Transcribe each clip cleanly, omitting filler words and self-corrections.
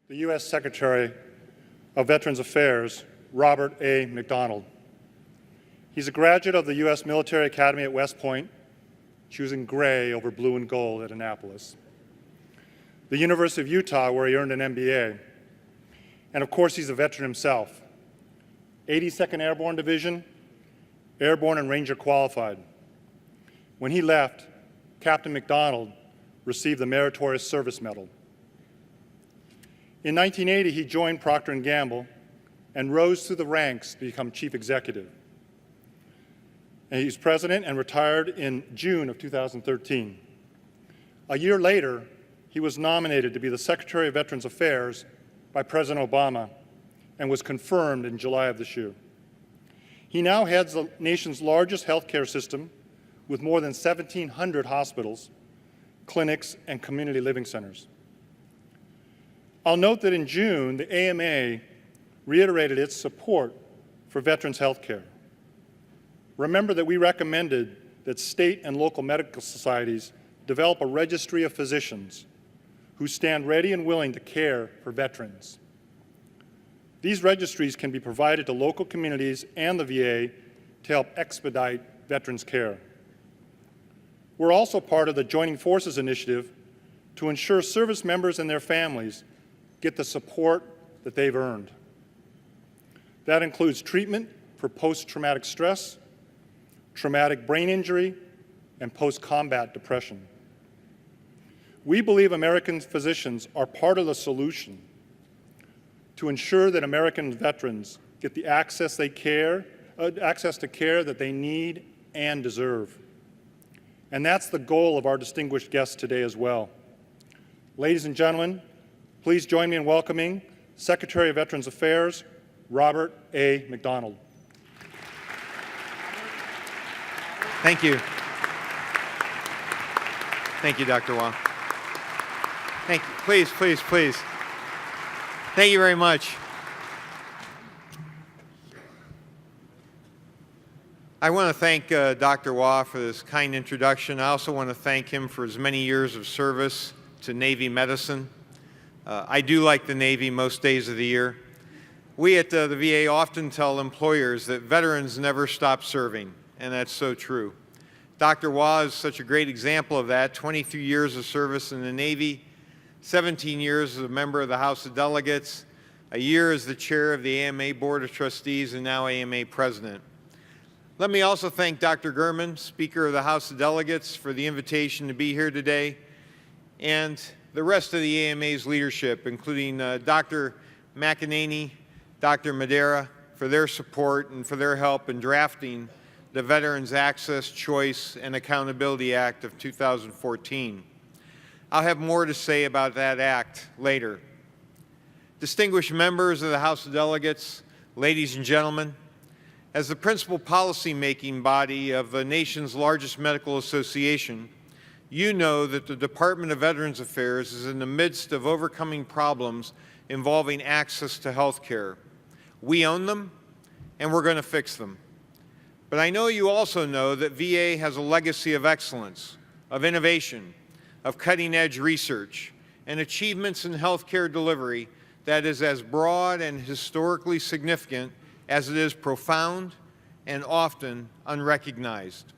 the U.S. Secretary of Veterans Affairs, Robert A. McDonald. He's a graduate of the U.S. Military Academy at West Point, choosing gray over blue and gold at Annapolis, the University of Utah, where he earned an MBA, and of course he's a veteran himself. 82nd Airborne Division, Airborne and Ranger qualified. When he left, Captain McDonald received the Meritorious Service Medal. In 1980, he joined Procter & Gamble and rose through the ranks to become chief executive. And he's president and retired in June of 2013. A year later, he was nominated to be the Secretary of Veterans Affairs by President Obama and was confirmed in July of this year. He now heads the nation's largest healthcare system with more than 1,700 hospitals, clinics, and community living centers. I'll note that in June, the AMA reiterated its support for veterans' health care. Remember that we recommended that state and local medical societies develop a registry of physicians who stand ready and willing to care for veterans. These registries can be provided to local communities and the VA to help expedite veterans' care. We're also part of the Joining Forces initiative to ensure service members and their families get the support that they've earned. That includes treatment for post-traumatic stress, traumatic brain injury, and post-combat depression. We believe American physicians are part of the solution to ensure that American veterans get the access to care that they need and deserve. And that's the goal of our distinguished guests today as well. Ladies and gentlemen, please join me in welcoming Secretary of Veterans Affairs, Robert A. McDonald. Thank you. Thank you, Dr. Waugh. Thank you. Please, please, please. Thank you very much. I want to thank Dr. Waugh for this kind introduction. I also want to thank him for his many years of service to Navy medicine. I do like the Navy most days of the year. We at the VA often tell employers that veterans never stop serving, and that's so true. Dr. Waugh is such a great example of that. 23 years of service in the Navy, 17 years as a member of the House of Delegates, a year as the chair of the AMA Board of Trustees, and now AMA President. Let me also thank Dr. Gurman, Speaker of the House of Delegates, for the invitation to be here today, and the rest of the AMA's leadership, including Dr. McEnany, Dr. Madera, for their support and for their help in drafting the Veterans Access, Choice, and Accountability Act of 2014. I'll have more to say about that act later. Distinguished members of the House of Delegates, ladies and gentlemen, as the principal policy-making body of the nation's largest medical association, you know that the Department of Veterans Affairs is in the midst of overcoming problems involving access to health care. We own them, and we're going to fix them. But I know you also know that VA has a legacy of excellence, of innovation, of cutting-edge research, and achievements in healthcare delivery that is as broad and historically significant as it is profound and often unrecognized.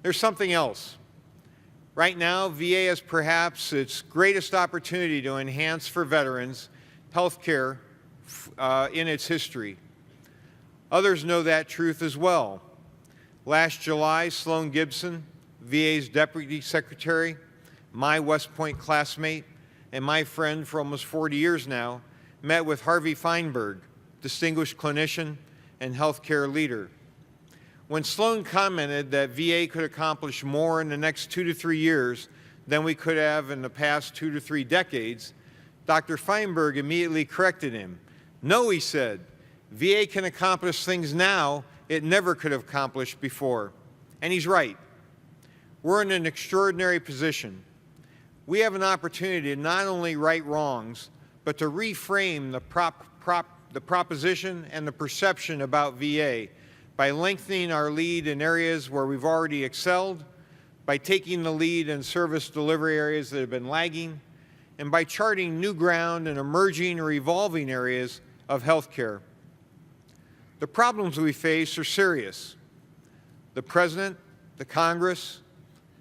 There's something else. Right now, VA has perhaps its greatest opportunity to enhance for veterans healthcare in its history. Others know that truth as well. Last July, Sloan Gibson, VA's Deputy Secretary, my West Point classmate, and my friend for almost 40 years now, met with Harvey Feinberg, distinguished clinician and healthcare leader. When Sloan commented that VA could accomplish more in the next 2 to 3 years than we could have in the past 2 to 3 decades, Dr. Feinberg immediately corrected him. No, he said, VA can accomplish things now it never could have accomplished before. And he's right. We're in an extraordinary position. We have an opportunity to not only right wrongs, but to reframe the proposition and the perception about VA by lengthening our lead in areas where we've already excelled, by taking the lead in service delivery areas that have been lagging, and by charting new ground in emerging or evolving areas of healthcare. The problems we face are serious. The President, the Congress,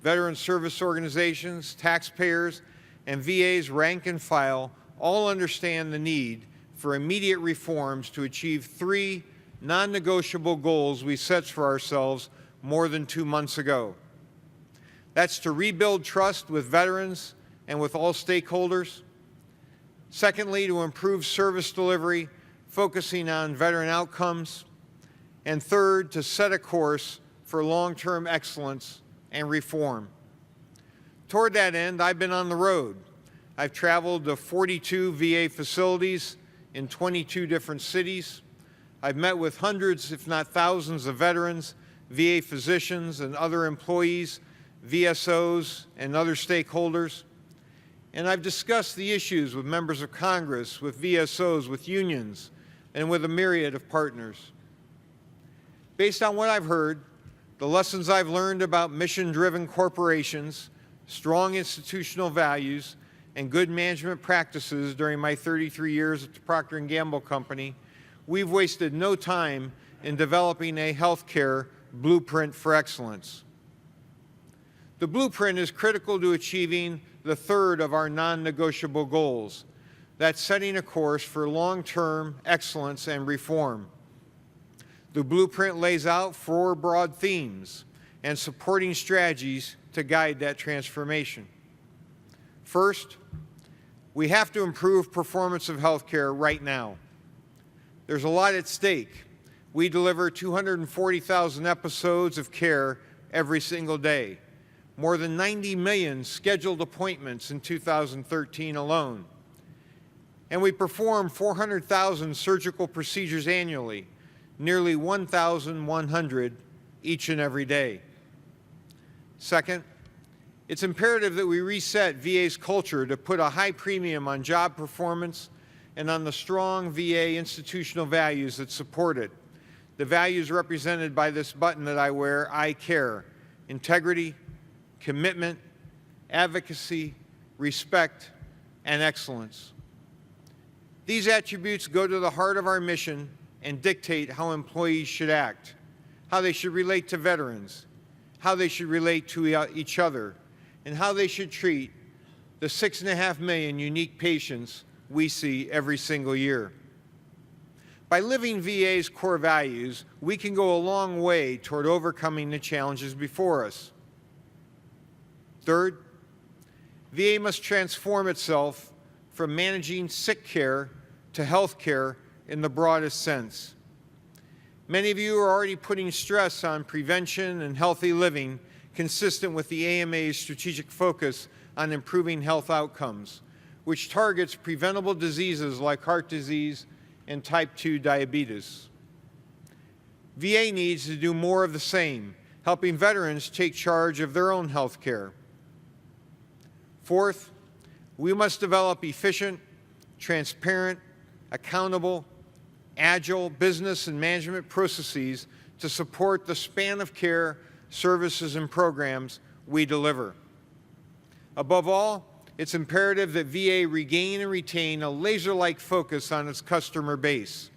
veteran service organizations, taxpayers, and VA's rank and file all understand the need for immediate reforms to achieve 3 non-negotiable goals we set for ourselves more than 2 months ago. That's to rebuild trust with veterans and with all stakeholders. Secondly, to improve service delivery, focusing on veteran outcomes. And third, to set a course for long-term excellence and reform. Toward that end, I've been on the road. I've traveled to 42 VA facilities in 22 different cities. I've met with hundreds, if not thousands, of veterans, VA physicians, and other employees, VSOs, and other stakeholders. And I've discussed the issues with members of Congress, with VSOs, with unions, and with a myriad of partners. Based on what I've heard, the lessons I've learned about mission-driven corporations, strong institutional values, and good management practices during my 33 years at the Procter & Gamble Company, we've wasted no time in developing a healthcare blueprint for excellence. The blueprint is critical to achieving the third of our non-negotiable goals. That's setting a course for long-term excellence and reform. The blueprint lays out 4 broad themes and supporting strategies to guide that transformation. First, we have to improve performance of healthcare right now. There's a lot at stake. We deliver 240,000 episodes of care every single day, more than 90 million scheduled appointments in 2013 alone. And we perform 400,000 surgical procedures annually, nearly 1,100 each and every day. Second, it's imperative that we reset VA's culture to put a high premium on job performance and on the strong VA institutional values that support it. The values represented by this button that I wear, I care: integrity, commitment, advocacy, respect, and excellence. These attributes go to the heart of our mission and dictate how employees should act, how they should relate to veterans, how they should relate to each other, and how they should treat the 6.5 million unique patients we see every single year. By living VA's core values, we can go a long way toward overcoming the challenges before us. Third, VA must transform itself from managing sick care to health care in the broadest sense. Many of you are already putting stress on prevention and healthy living, consistent with the AMA's strategic focus on improving health outcomes, which targets preventable diseases like heart disease and type 2 diabetes. VA needs to do more of the same, helping veterans take charge of their own health care. Fourth, we must develop efficient, transparent, accountable, agile business and management processes to support the span of care, services, and programs we deliver. Above all, it's imperative that VA regain and retain a laser-like focus on its customer base.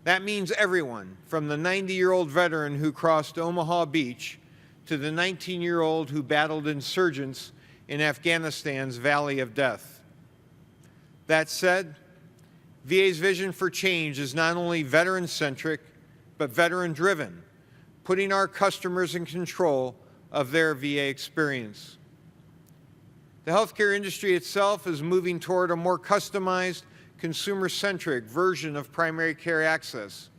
That means everyone, from the 90-year-old veteran who crossed Omaha Beach to the 19-year-old who battled insurgents in Afghanistan's Valley of Death. That said, VA's vision for change is not only veteran-centric, but veteran-driven, putting our customers in control of their VA experience. The healthcare industry itself is moving toward a more customized, consumer-centric version of primary care access.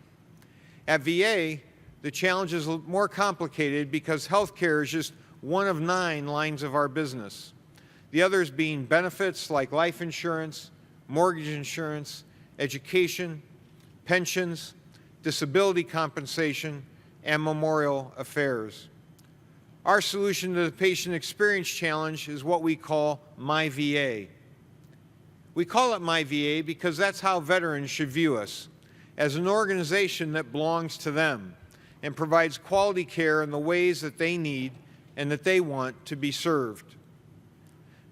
At VA, the challenge is more complicated because healthcare is just one of 9 lines of our business. The others being benefits like life insurance, mortgage insurance, education, pensions, disability compensation, and memorial affairs. Our solution to the patient experience challenge is what we call MyVA. We call it MyVA because that's how veterans should view us, as an organization that belongs to them and provides quality care in the ways that they need and that they want to be served.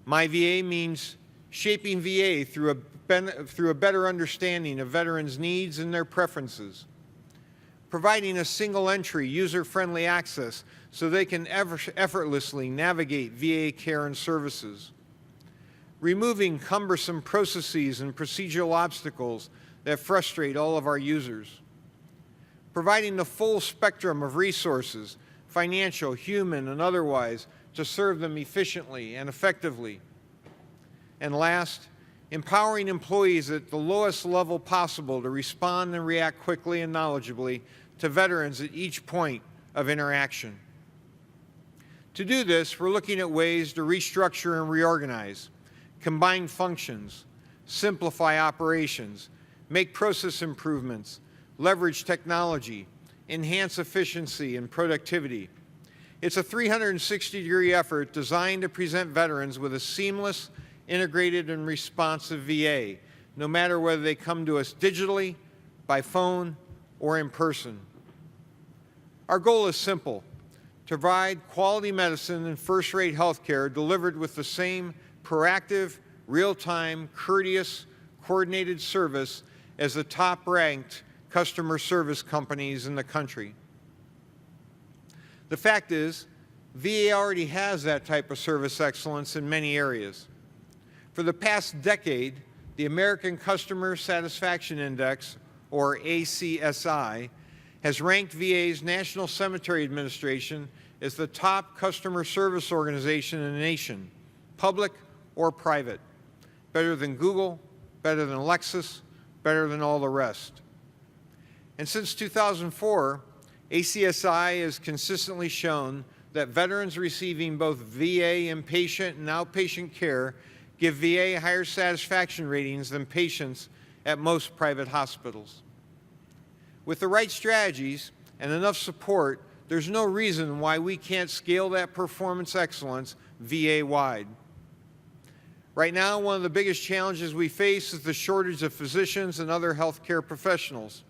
MyVA means shaping VA through a better understanding of veterans' needs and their preferences, providing a single entry, user-friendly access so they can effortlessly navigate VA care and services, removing cumbersome processes and procedural obstacles that frustrate all of our users, providing the full spectrum of resources, financial, human, and otherwise, to serve them efficiently and effectively. And last, empowering employees at the lowest level possible to respond and react quickly and knowledgeably to veterans at each point of interaction. To do this, we're looking at ways to restructure and reorganize, combine functions, simplify operations, make process improvements, leverage technology, enhance efficiency and productivity. It's a 360-degree effort designed to present veterans with a seamless, integrated, and responsive VA, no matter whether they come to us digitally, by phone, or in person. Our goal is simple: to provide quality medicine and first-rate health care delivered with the same proactive, real-time, courteous, coordinated service as the top-ranked customer service companies in the country. The fact is, VA already has that type of service excellence in many areas. For the past decade, the American Customer Satisfaction Index, or ACSI, has ranked VA's National Cemetery Administration as the top customer service organization in the nation, public or private, better than Google, better than Lexus, better than all the rest. And since 2004, ACSI has consistently shown that veterans receiving both VA inpatient and outpatient care give VA higher satisfaction ratings than patients at most private hospitals. With the right strategies and enough support, there's no reason why we can't scale that performance excellence VA-wide. Right now, one of the biggest challenges we face is the shortage of physicians and other healthcare professionals.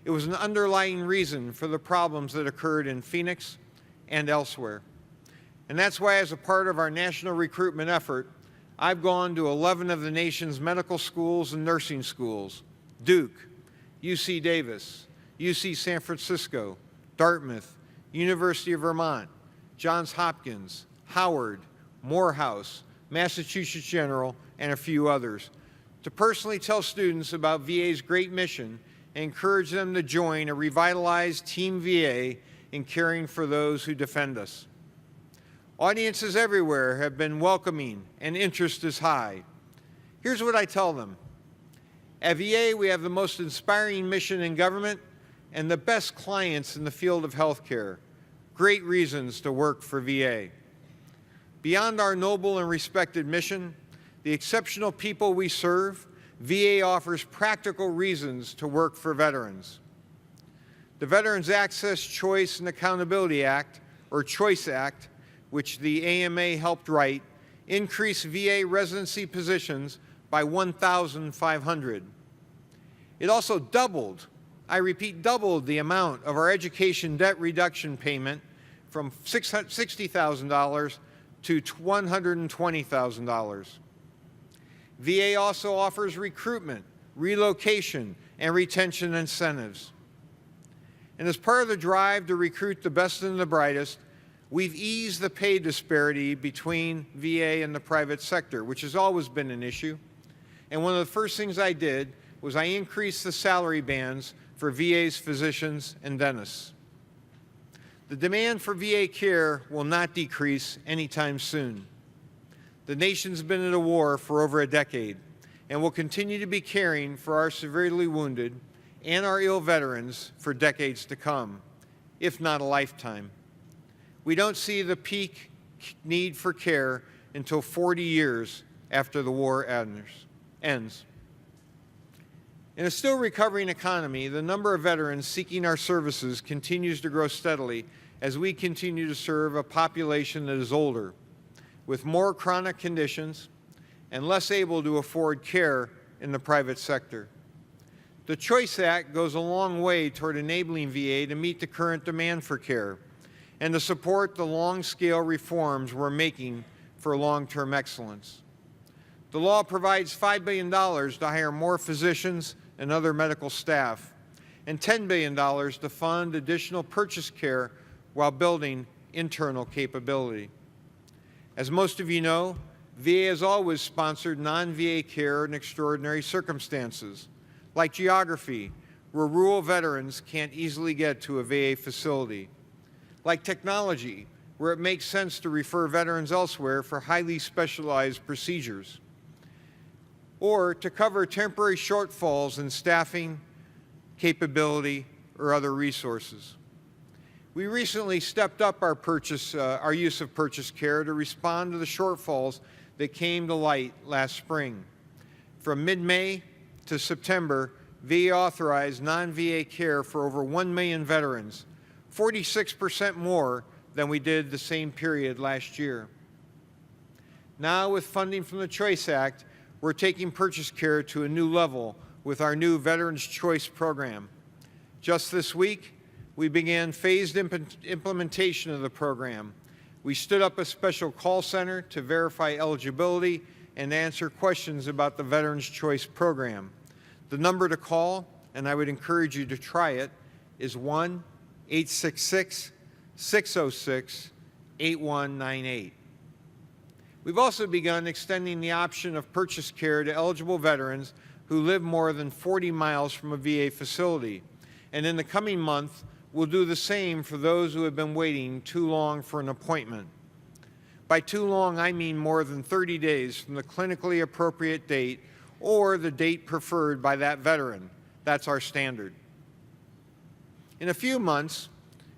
It was an underlying reason for the problems that occurred in Phoenix and elsewhere. And that's why, as a part of our national recruitment effort, I've gone to 11 of the nation's medical schools and nursing schools: Duke, UC Davis, UC San Francisco, Dartmouth, University of Vermont, Johns Hopkins, Howard, Morehouse, Massachusetts General, and a few others, to personally tell students about VA's great mission and encourage them to join a revitalized Team VA in caring for those who defend us. Audiences everywhere have been welcoming and interest is high. Here's what I tell them. At VA, we have the most inspiring mission in government and the best clients in the field of healthcare. Great reasons to work for VA. Beyond our noble and respected mission, the exceptional people we serve, VA offers practical reasons to work for veterans. The Veterans Access, Choice, and Accountability Act, or CHOICE Act, which the AMA helped write, increased VA residency positions by 1,500. It also doubled, I repeat, doubled the amount of our education debt reduction payment from $60,000 to $120,000. VA also offers recruitment, relocation, and retention incentives. And as part of the drive to recruit the best and the brightest, we've eased the pay disparity between VA and the private sector, which has always been an issue. And one of the first things I did was I increased the salary bands for VA's physicians and dentists. The demand for VA care will not decrease anytime soon. The nation's been at a war for over a decade and will continue to be caring for our severely wounded and our ill veterans for decades to come, if not a lifetime. We don't see the peak need for care until 40 years after the war ends. In a still recovering economy, the number of veterans seeking our services continues to grow steadily as we continue to serve a population that is older, with more chronic conditions and less able to afford care in the private sector. The CHOICE Act goes a long way toward enabling VA to meet the current demand for care and to support the long-scale reforms we're making for long-term excellence. The law provides $5 billion to hire more physicians and other medical staff, and $10 billion to fund additional purchase care while building internal capability. As most of you know, VA has always sponsored non-VA care in extraordinary circumstances, like geography, where rural veterans can't easily get to a VA facility, like technology, where it makes sense to refer veterans elsewhere for highly specialized procedures, or to cover temporary shortfalls in staffing, capability, or other resources. We recently stepped up our use of purchase care to respond to the shortfalls that came to light last spring. From mid-May to September, VA authorized non-VA care for over 1 million veterans, 46% more than we did the same period last year. Now, with funding from the Choice Act, we're taking purchase care to a new level with our new Veterans Choice program. Just this week, we began phased implementation of the program. We stood up a special call center to verify eligibility and answer questions about the Veterans Choice program. The number to call, and I would encourage you to try it, is 1-866-606-8198. We've also begun extending the option of purchase care to eligible veterans who live more than 40 miles from a VA facility. And in the coming month, we'll do the same for those who have been waiting too long for an appointment. By too long, I mean more than 30 days from the clinically appropriate date or the date preferred by that veteran. That's our standard. In a few months,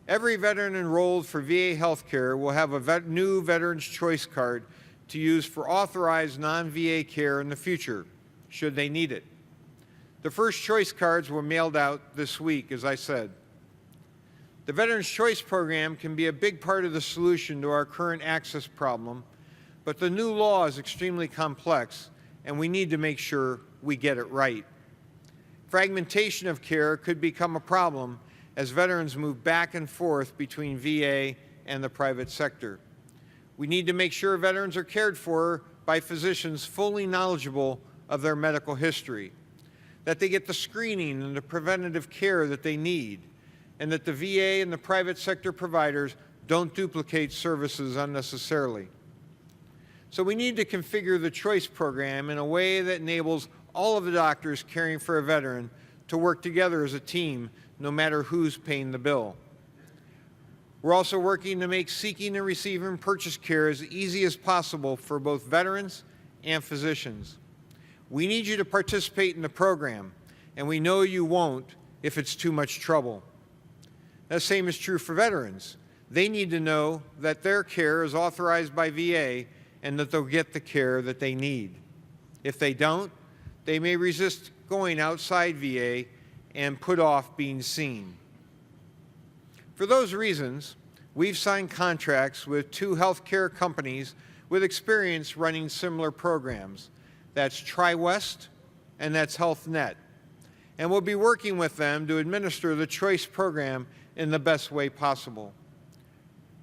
every veteran enrolled for VA healthcare will have a new Veterans Choice card to use for authorized non-VA care in the future, should they need it. The first choice cards were mailed out this week, as I said. The Veterans Choice Program can be a big part of the solution to our current access problem, but the new law is extremely complex, and we need to make sure we get it right. Fragmentation of care could become a problem as veterans move back and forth between VA and the private sector. We need to make sure veterans are cared for by physicians fully knowledgeable of their medical history, that they get the screening and the preventative care that they need, and that the VA and the private sector providers don't duplicate services unnecessarily. So we need to configure the Choice program in a way that enables all of the doctors caring for a veteran to work together as a team, no matter who's paying the bill. We're also working to make seeking and receiving purchase care as easy as possible for both veterans and physicians. We need you to participate in the program, and we know you won't if it's too much trouble. The same is true for veterans. They need to know that their care is authorized by VA and that they'll get the care that they need. If they don't, they may resist going outside VA and put off being seen. For those reasons, we've signed contracts with 2 healthcare companies with experience running similar programs. That's TriWest and that's HealthNet. And we'll be working with them to administer the Choice program in the best way possible.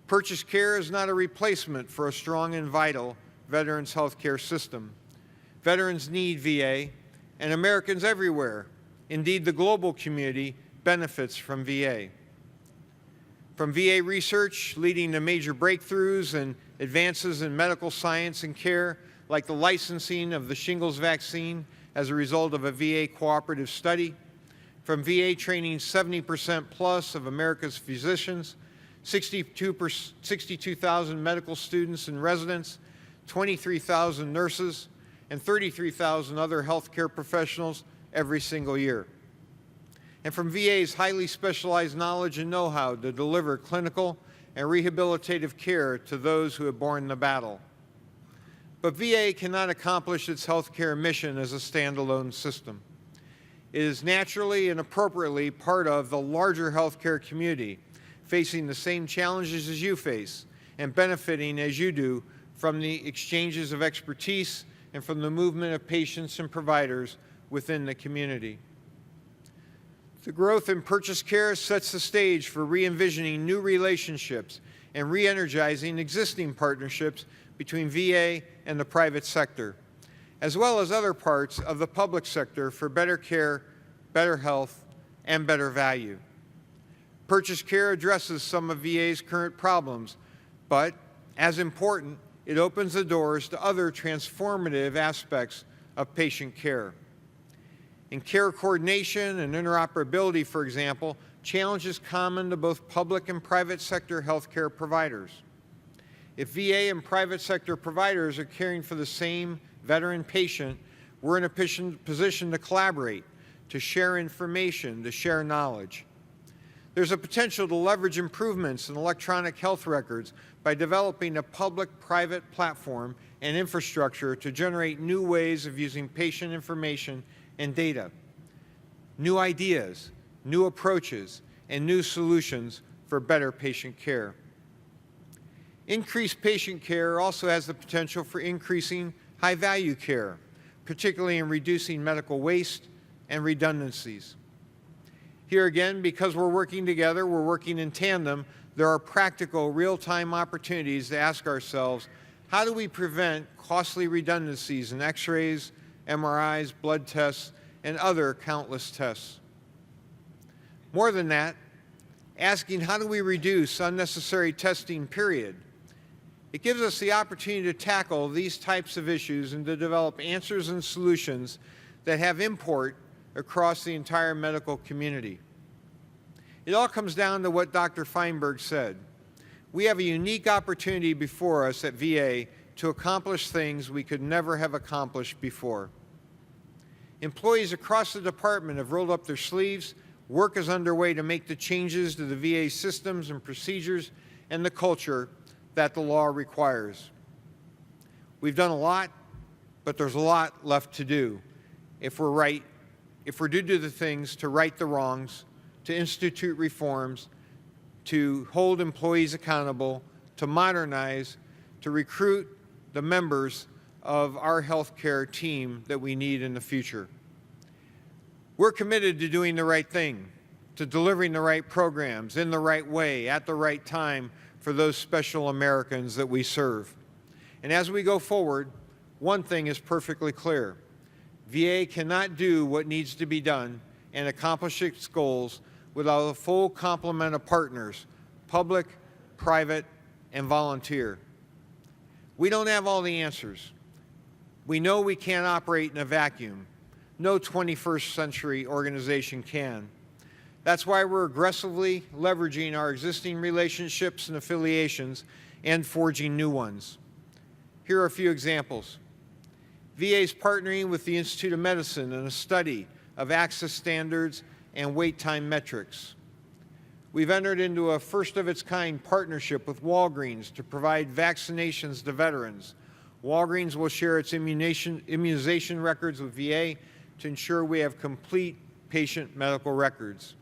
Purchase care is not a replacement for a strong and vital veterans healthcare system. Veterans need VA, and Americans everywhere, indeed the global community, benefits from VA. From VA research leading to major breakthroughs and advances in medical science and care, like the licensing of the shingles vaccine as a result of a VA cooperative study, from VA training 70% plus of America's physicians, 62,000 medical students and residents, 23,000 nurses, and 33,000 other healthcare professionals every single year. And from VA's highly specialized knowledge and know-how to deliver clinical and rehabilitative care to those who have borne the battle. But VA cannot accomplish its healthcare mission as a standalone system. It is naturally and appropriately part of the larger healthcare community, facing the same challenges as you face and benefiting as you do from the exchanges of expertise and from the movement of patients and providers within the community. The growth in purchase care sets the stage for re-envisioning new relationships and re-energizing existing partnerships between VA and the private sector. as well as other parts of the public sector for better care, better health, and better value. Purchased care addresses some of VA's current problems, but as important, it opens the doors to other transformative aspects of patient care. In care coordination and interoperability, for example, challenges common to both public and private sector healthcare providers. If VA and private sector providers are caring for the same veteran patient, we're in a position to collaborate, to share information, to share knowledge. There's a potential to leverage improvements in electronic health records by developing a public-private platform and infrastructure to generate new ways of using patient information and data, new ideas, new approaches, and new solutions for better patient care. Increased patient care also has the potential for increasing high-value care, particularly in reducing medical waste and redundancies. Here again, because we're working together, we're working in tandem, there are practical, real-time opportunities to ask ourselves, how do we prevent costly redundancies in X-rays, MRIs, blood tests, and other countless tests? More than that, asking how do we reduce unnecessary testing, period. It gives us the opportunity to tackle these types of issues and to develop answers and solutions that have import across the entire medical community. It all comes down to what Dr. Feinberg said. We have a unique opportunity before us at VA to accomplish things we could never have accomplished before. Employees across the department have rolled up their sleeves. Work is underway to make the changes to the VA systems and procedures and the culture that the law requires. We've done a lot, but there's a lot left to do if we're to do the things to right the wrongs, to institute reforms, to hold employees accountable, to modernize, to recruit the members of our healthcare team that we need in the future. We're committed to doing the right thing, to delivering the right programs in the right way, at the right time for those special Americans that we serve. And as we go forward, one thing is perfectly clear. VA cannot do what needs to be done and accomplish its goals without a full complement of partners, public, private, and volunteer. We don't have all the answers. We know we can't operate in a vacuum. No 21st century organization can. That's why we're aggressively leveraging our existing relationships and affiliations and forging new ones. Here are a few examples. VA is partnering with the Institute of Medicine in a study of access standards and wait time metrics. We've entered into a first-of-its-kind partnership with Walgreens to provide vaccinations to veterans. Walgreens will share its immunization records with VA to ensure we have complete patient medical records.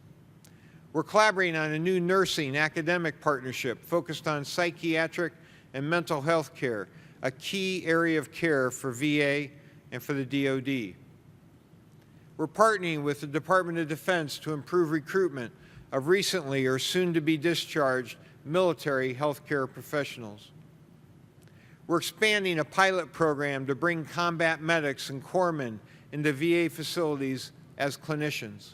We're collaborating on a new nursing academic partnership focused on psychiatric and mental health care, a key area of care for VA and for the DoD. We're partnering with the Department of Defense to improve recruitment of recently or soon-to-be discharged military healthcare professionals. We're expanding a pilot program to bring combat medics and corpsmen into VA facilities as clinicians.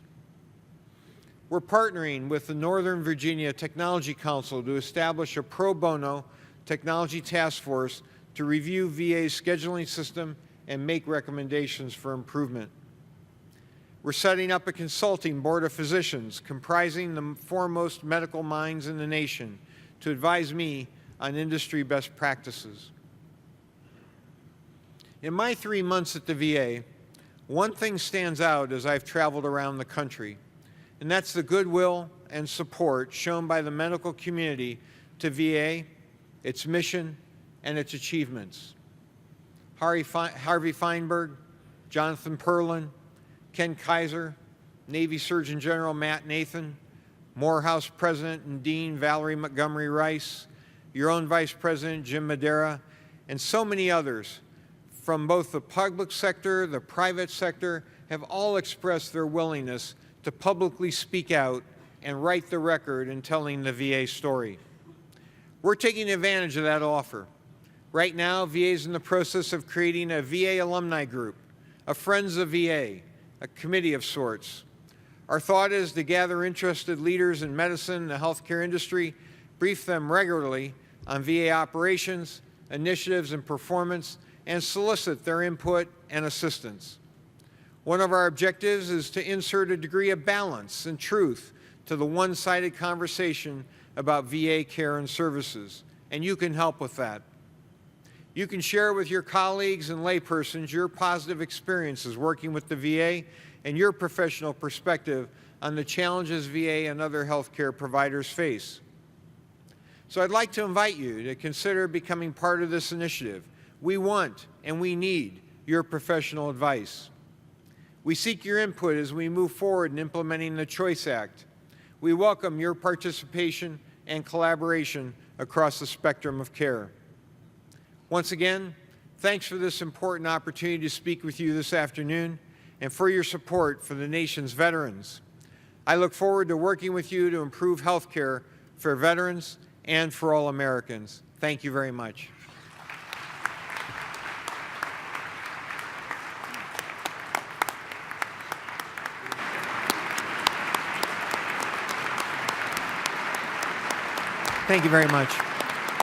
We're partnering with the Northern Virginia Technology Council to establish a pro bono technology task force to review VA's scheduling system and make recommendations for improvement. We're setting up a consulting board of physicians comprising the foremost medical minds in the nation to advise me on industry best practices. In my 3 months at the VA, one thing stands out as I've traveled around the country, and that's the goodwill and support shown by the medical community to VA, its mission, and its achievements. Harvey Feinberg, Jonathan Perlin, Ken Kaiser, Navy Surgeon General Matt Nathan, Morehouse President and Dean Valerie Montgomery Rice, your own Vice President Jim Madera, and so many others from both the public sector, the private sector, have all expressed their willingness to publicly speak out and write the record in telling the VA story. We're taking advantage of that offer. Right now, VA is in the process of creating a VA alumni group, a Friends of VA, a committee of sorts. Our thought is to gather interested leaders in medicine and the healthcare industry, brief them regularly on VA operations, initiatives, and performance, and solicit their input and assistance. One of our objectives is to insert a degree of balance and truth to the one-sided conversation about VA care and services, and you can help with that. You can share with your colleagues and laypersons your positive experiences working with the VA and your professional perspective on the challenges VA and other healthcare providers face. So I'd like to invite you to consider becoming part of this initiative. We want and we need your professional advice. We seek your input as we move forward in implementing the Choice Act. We welcome your participation and collaboration across the spectrum of care. Once again, thanks for this important opportunity to speak with you this afternoon and for your support for the nation's veterans. I look forward to working with you to improve health care for veterans and for all Americans. Thank you very much. Thank you very much.